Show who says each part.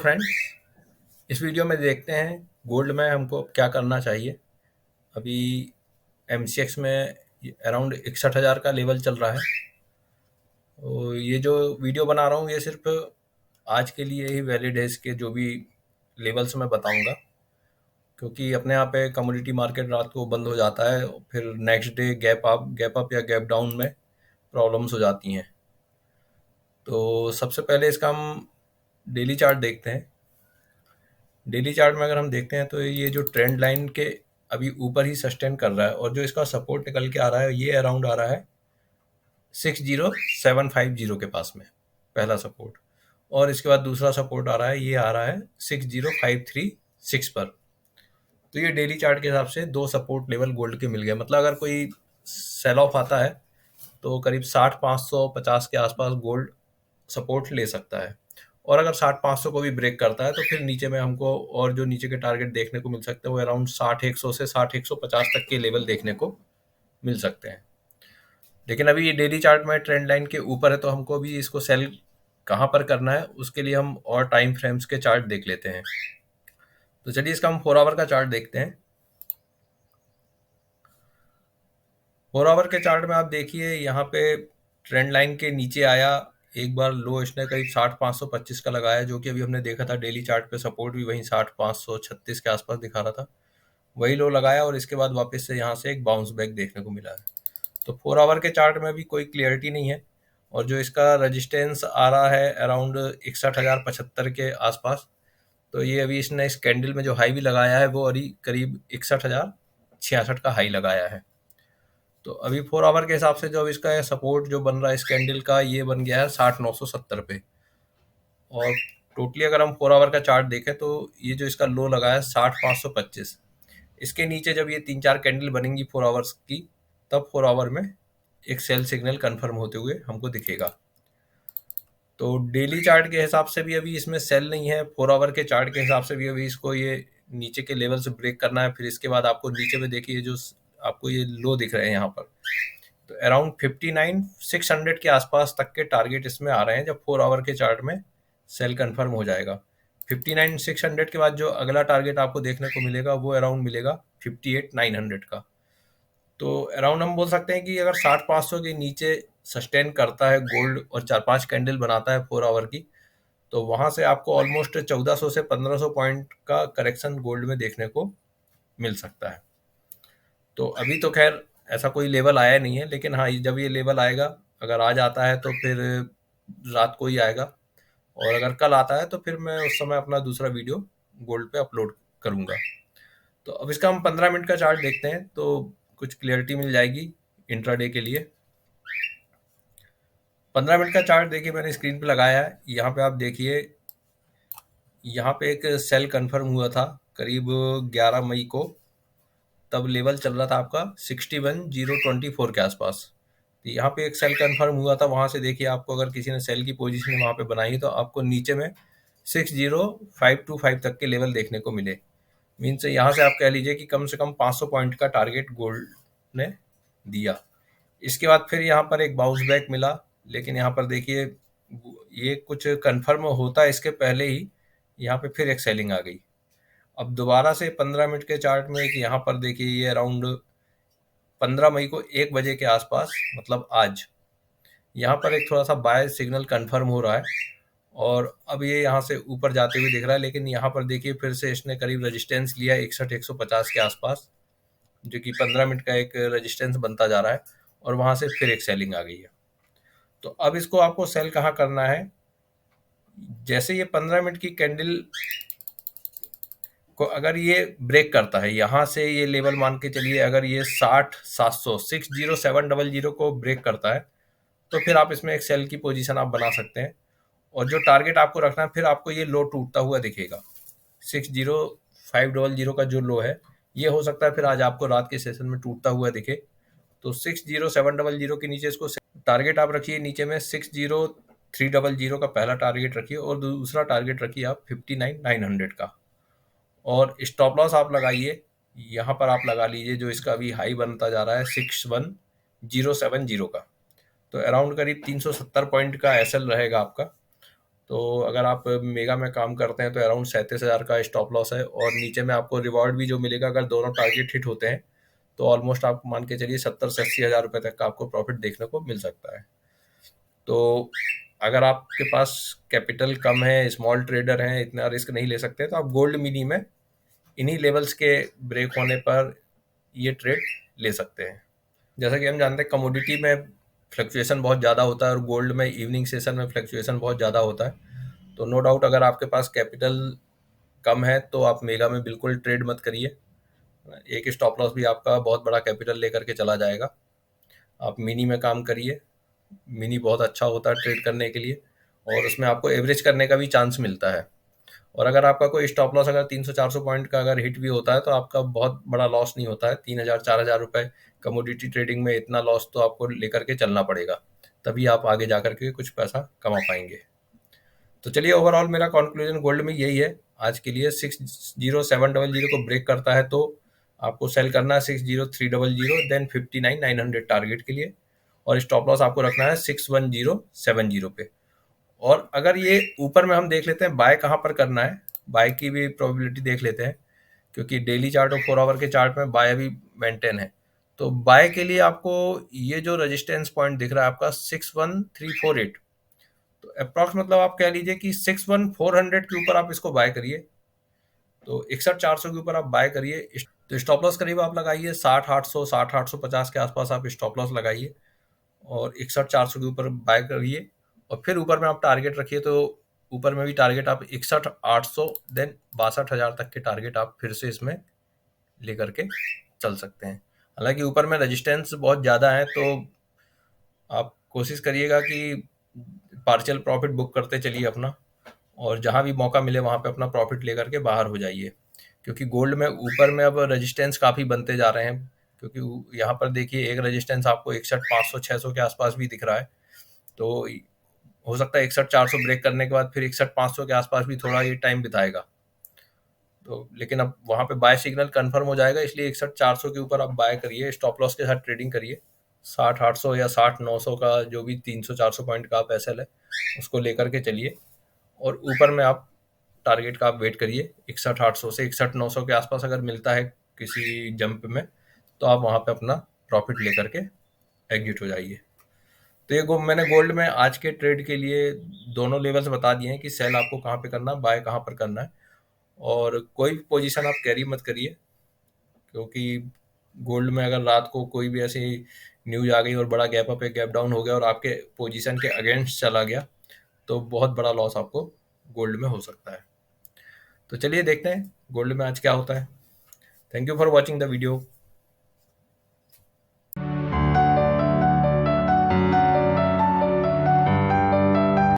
Speaker 1: Friends, इस video में देखते हैं गोल्ड में हमको क्या करना चाहिए। अभी एमसीएक्स में अराउंड 61,000 का लेवल चल रहा है। तो ये जो वीडियो बना रहा हूँ ये सिर्फ आज के लिए ही वैलिड है। इसके जो भी लेवल्स मैं बताऊंगा, क्योंकि अपने यहाँ पे कमोडिटी मार्केट रात को बंद हो जाता है, फिर नेक्स्ट डे गैप अप या गैप डाउन में प्रॉब्लम्स हो जाती हैं। तो सबसे पहले इसका हम डेली चार्ट देखते हैं। डेली चार्ट में अगर हम देखते हैं तो ये जो ट्रेंड लाइन के अभी ऊपर ही सस्टेन कर रहा है, और जो इसका सपोर्ट निकल के आ रहा है ये अराउंड आ रहा है 60,750 के पास में, पहला सपोर्ट। और इसके बाद दूसरा सपोर्ट आ रहा है, ये आ रहा है 60,536 पर। तो ये डेली चार्ट के हिसाब से दो सपोर्ट लेवल गोल्ड के मिल गए। मतलब अगर कोई सेल ऑफ आता है तो करीब 60,550 के आसपास गोल्ड सपोर्ट ले सकता है। और अगर 60,500 को भी ब्रेक करता है तो फिर नीचे में हमको और जो नीचे के टारगेट देखने को मिल सकते हैं वो अराउंड 60,100 से 60,150 तक के लेवल देखने को मिल सकते हैं। लेकिन अभी ये डेली चार्ट में ट्रेंड लाइन के ऊपर है, तो हमको भी इसको सेल कहाँ पर करना है उसके लिए हम और टाइम फ्रेम्स के चार्ट देख लेते हैं। तो चलिए इसका हम 4 आवर का चार्ट देखते हैं। 4 आवर के चार्ट में आप देखिए, यहाँ पे ट्रेंड लाइन के नीचे आया, एक बार लो इसने करीब 60,525 का लगाया, जो कि अभी हमने देखा था डेली चार्ट पे सपोर्ट भी वहीं 60,536 के आसपास दिखा रहा था। वही लो लगाया और इसके बाद वापस से यहाँ से एक बाउंस बैक देखने को मिला है। तो 4 आवर के चार्ट में भी कोई क्लियरिटी नहीं है। और जो इसका रजिस्टेंस आ रहा है अराउंड 61,075 के आसपास, तो ये अभी इसने इस कैंडल में जो हाई भी लगाया है वो अभी करीब 61,066 का हाई लगाया है। तो अभी 4 आवर के हिसाब से जो अब इसका सपोर्ट जो बन रहा है इस कैंडल का, ये बन गया है 60,970 पे। और टोटली अगर हम 4 आवर का चार्ट देखें तो ये जो इसका लो लगा है 60,525, इसके नीचे जब ये 3-4 कैंडल बनेंगी 4 आवर्स की, तब 4 आवर में एक सेल सिग्नल कंफर्म होते हुए हमको दिखेगा। तो डेली चार्ट के हिसाब से भी अभी इसमें सेल नहीं है। 4 आवर के चार्ट के हिसाब से भी अभी इसको ये नीचे के लेवल से ब्रेक करना है। फिर इसके बाद आपको नीचे में देखिए जो आपको ये लो दिख रहे हैं यहाँ पर, तो अराउंड 59,600 के आसपास तक के टारगेट इसमें आ रहे हैं जब 4 आवर के चार्ट में सेल कंफर्म हो जाएगा। 59,600 के बाद जो अगला टारगेट आपको देखने को मिलेगा वो अराउंड मिलेगा 58,900 का। तो अराउंड हम बोल सकते हैं कि अगर 60,500 के नीचे सस्टेन करता है गोल्ड और 4-5 कैंडल बनाता है 4 आवर की, तो वहां से आपको ऑलमोस्ट 1400 से 1500 पॉइंट का करेक्शन गोल्ड में देखने को मिल सकता है। तो अभी तो खैर ऐसा कोई लेवल आया नहीं है, लेकिन हाँ जब ये लेवल आएगा, अगर आज आता है तो फिर रात को ही आएगा, और अगर कल आता है तो फिर मैं उस समय अपना दूसरा वीडियो गोल्ड पे अपलोड करूंगा। तो अब इसका हम 15 मिनट का चार्ट देखते हैं तो कुछ क्लियरिटी मिल जाएगी इंट्राडे के लिए। 15 मिनट का चार्ट देखिए मैंने स्क्रीन पे लगाया है। यहाँ पे आप देखिए, यहाँ पे एक सेल कंफर्म हुआ था करीब 11 मई को, तब लेवल चल रहा था आपका 61,024 के आसपास। तो यहाँ पे एक सेल कंफर्म हुआ था, वहां से देखिए आपको अगर किसी ने सेल की पोजीशन वहां पे बनाई तो आपको नीचे में 60,525 तक के लेवल देखने को मिले। मीन्स यहाँ से आप कह लीजिए कि कम से कम 500 पॉइंट का टारगेट गोल्ड ने दिया। इसके बाद फिर यहाँ पर एक बाउंस बैक मिला, लेकिन यहाँ पर देखिए ये कुछ कंफर्म होता है इसके पहले ही यहाँ पे फिर एक सेलिंग आ गई। अब दोबारा से 15 मिनट के चार्ट में एक यहाँ पर देखिए, ये अराउंड 15 मई को 1 बजे के आसपास, मतलब आज, यहाँ पर एक थोड़ा सा बाय सिग्नल कंफर्म हो रहा है और अब ये यहाँ से ऊपर जाते हुए दिख रहा है। लेकिन यहाँ पर देखिए फिर से इसने करीब रेजिस्टेंस लिया 61,150 के आसपास, जो कि 15 मिनट का एक रेजिस्टेंस बनता जा रहा है, और वहां से फिर एक सेलिंग आ गई है। तो अब इसको आपको सेल कहाँ करना है, जैसे ये 15 मिनट की कैंडल को अगर ये ब्रेक करता है, यहाँ से ये लेवल मान के चलिए, अगर ये 60,700 को ब्रेक करता है तो फिर आप इसमें एक सेल की पोजीशन आप बना सकते हैं। और जो टारगेट आपको रखना है, फिर आपको ये लो टूटता हुआ दिखेगा 60,500 का जो लो है, ये हो सकता है फिर आज आपको रात के सेशन में टूटता हुआ दिखे। तो 60,700 के नीचे इसको टारगेट आप रखिए, नीचे में 60,300 का पहला टारगेट रखिए और दूसरा टारगेट रखिए आप 59,900 का। और स्टॉप लॉस आप लगाइए, यहाँ पर आप लगा लीजिए जो इसका अभी हाई बनता जा रहा है 61,070 का। तो अराउंड करीब 370 पॉइंट का एसएल रहेगा आपका। तो अगर आप मेगा में काम करते हैं तो अराउंड 37,000 का स्टॉप लॉस है, और नीचे में आपको रिवॉर्ड भी जो मिलेगा अगर दोनों टारगेट हिट होते हैं तो ऑलमोस्ट आप मान के चलिए 70 से 80 हज़ार रुपये तक का आपको प्रॉफिट देखने को मिल सकता है। तो अगर आपके पास कैपिटल कम है, स्मॉल ट्रेडर हैं, इतना रिस्क नहीं ले सकते, तो आप गोल्ड मिनी में इन्हीं लेवल्स के ब्रेक होने पर ये ट्रेड ले सकते हैं। जैसा कि हम जानते हैं कमोडिटी में फ्लक्चुएशन बहुत ज़्यादा होता है और गोल्ड में इवनिंग सेशन में फ्लक्चुएशन बहुत ज़्यादा होता है। तो नो डाउट अगर आपके पास कैपिटल कम है तो आप मेगा में बिल्कुल ट्रेड मत करिए। एक स्टॉप लॉस भी आपका बहुत बड़ा कैपिटल लेकर के चला जाएगा। आप मिनी में काम करिए, मिनी बहुत अच्छा होता है ट्रेड करने के लिए, और उसमें आपको एवरेज करने का भी चांस मिलता है। और अगर आपका कोई स्टॉप लॉस अगर 300-400 पॉइंट का अगर हिट भी होता है तो आपका बहुत बड़ा लॉस नहीं होता है। 3,000-4,000 रुपये कमोडिटी ट्रेडिंग में इतना लॉस तो आपको लेकर के चलना पड़ेगा, तभी आप आगे जा करके कुछ पैसा कमा पाएंगे। तो चलिए, ओवरऑल मेरा कंक्लूजन गोल्ड में यही है आज के लिए। 60700 को ब्रेक करता है तो आपको सेल करना है 60300, देन 59,900 टारगेट के लिए, और स्टॉप लॉस आपको रखना है 61070 पे। और अगर ये ऊपर में हम देख लेते हैं बाय कहाँ पर करना है, बाय की भी प्रोबेबिलिटी देख लेते हैं, क्योंकि डेली चार्ट और 4 आवर के चार्ट में बाय भी मेंटेन है। तो बाय के लिए आपको ये जो रेजिस्टेंस पॉइंट दिख रहा है आपका 61348, तो अप्रॉक्स मतलब आप कह लीजिए कि 61400 के ऊपर आप इसको बाय करिए। तो 61,400 के ऊपर आप बाय करिए। तो स्टॉप लॉस करीब आप लगाइए 60,800, 60,850 के आसपास आप स्टॉप लॉस लगाइए, और 61,400 के ऊपर बाय करिए, और फिर ऊपर में आप टारगेट रखिए। तो ऊपर में भी टारगेट आप 61,800 देन 62,000 तक के टारगेट आप फिर से इसमें लेकर के चल सकते हैं। हालांकि ऊपर में रेजिस्टेंस बहुत ज़्यादा है, तो आप कोशिश करिएगा कि पार्शियल प्रॉफिट बुक करते चलिए अपना, और जहाँ भी मौका मिले वहाँ पे अपना प्रॉफिट लेकर के बाहर हो जाइए। क्योंकि गोल्ड में ऊपर में अब रेजिस्टेंस काफ़ी बनते जा रहे हैं, क्योंकि यहाँ पर देखिए एक रेजिस्टेंस आपको 61,500-600 के आसपास भी दिख रहा है। तो हो सकता है 61,400 ब्रेक करने के बाद फिर 61,500 के आसपास भी थोड़ा ये टाइम बिताएगा। तो लेकिन अब वहाँ पे बाय सिग्नल कंफर्म हो जाएगा, इसलिए 61,400 के ऊपर आप बाय करिए, स्टॉप लॉस के साथ ट्रेडिंग करिए। 60,800 या 60,900 का जो भी 300-400 पॉइंट का आप एसएल है उसको लेकर के चलिए, और ऊपर में आप टारगेट का आप वेट करिए। 61,800 से 61,900 के आसपास अगर मिलता है किसी जंप में तो आप वहाँ पे अपना प्रॉफिट लेकर के एग्जिट हो जाइए। तो ये मैंने गोल्ड में आज के ट्रेड के लिए दोनों लेवल्स बता दिए हैं कि सेल आपको कहाँ पे करना है, बाय कहाँ पर करना है। और कोई भी पोजीशन आप कैरी मत करिए, क्योंकि गोल्ड में अगर रात को कोई भी ऐसी न्यूज आ गई और बड़ा गैप अप या गैप डाउन हो गया और आपके पोजीशन के अगेंस्ट चला गया तो बहुत बड़ा लॉस आपको गोल्ड में हो सकता है। तो चलिए देखते हैं गोल्ड में आज क्या होता है। Thank you for watching the video.